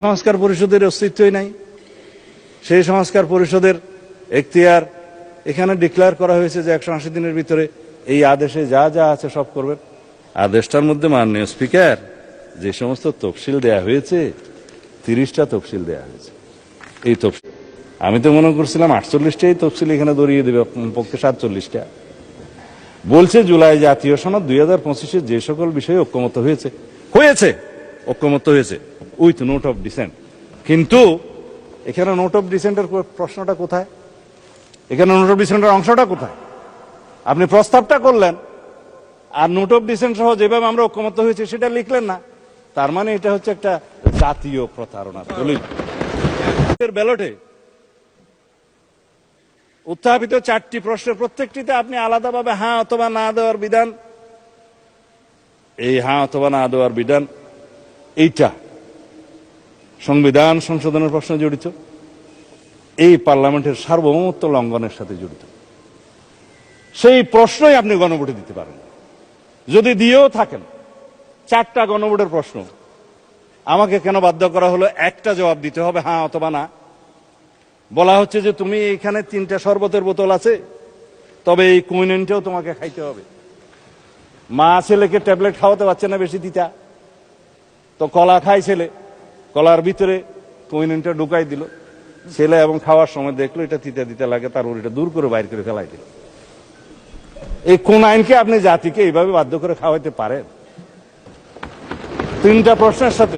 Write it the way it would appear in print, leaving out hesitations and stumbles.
সংস্কার পরিষদের অস্তিত্বই নাই। সেই সংস্কার পরিষদের এখতিয়ার এখানে ডিক্লেয়ার করা হয়েছে যে 180 দিনের ভিতরে এই আদেশে যা যা আছে সব করবেন। আদেশটার মধ্যে মাননীয় স্পিকার যে সমস্ত তফসিল দেয়া হয়েছে 30টা তফসিল দেয়া হয়েছে। এই তফসিল আমি তো মনে করছিলাম 48টাই তফসিল এখানে দড়িয়ে দেবে, পক্ষে 47টা। বলছে জুলাই জাতীয় সনদ 2025-এ যে সকল বিষয়ে ঐক্যমত হয়েছে ঐক্যমত হয়েছে উইথ নোট অফ ডিসেন্ট। কিন্তু এখানে নোট অফ ডিসেন্টের প্রশ্নটা কোথায়? এখানে নোট অফ ডিসেন্টের অংশটা কোথায়? আপনি প্রস্তাবটা করলেন আর নোট অফ ডিসেন্ট সহ যেভাবে আমরা ঐক্যমত হয়েছে সেটা লিখলেন না। তার মানে এটা হচ্ছে একটা জাতীয় প্রতারণা। ব্যালটে উত্থাপিত 4টি প্রশ্নের প্রত্যেকটিতে আপনি আলাদাভাবে হ্যাঁ অথবা না দেওয়ার বিধান, এই হ্যাঁ অথবা না দেওয়ার বিধান এইটা সংবিধান সংশোধনের প্রশ্নে জড়িত, এই পার্লামেন্টের সার্বভৌমত্ব লঙ্ঘনের সাথে জড়িত। সেই প্রশ্নই আপনি গণভোটে দিতে পারেন। যদি দিয়েও থাকেন 4টা গণভোটের প্রশ্ন, আমাকে কেন বাধ্য করা হলো একটা জবাব দিতে হবে হ্যাঁ অথবা না? বলা হচ্ছে যে তুমি এখানে 3টা শরবতের বোতল আছে, তবে এই কুইনেনটাও তোমাকে খাইতে হবে। মা ছেলেকে ট্যাবলেট খাওয়াতে পারছে না বেশি তিতা, তো কলা খায় ছেলে, কলার ভিতরে কুইনেনটা ঢুকাই দিল ছেলে, এবং খাওয়ার সময় দেখলো এটা তিতা তিতা লাগে, তারপর এটা দূর করে বাইর করে ফেলাই দিল। এই কোন আইনকে আপনি জাতিকে এইভাবে বাধ্য করে খাওয়াইতে পারেন? 3টা প্রশ্নের সাথে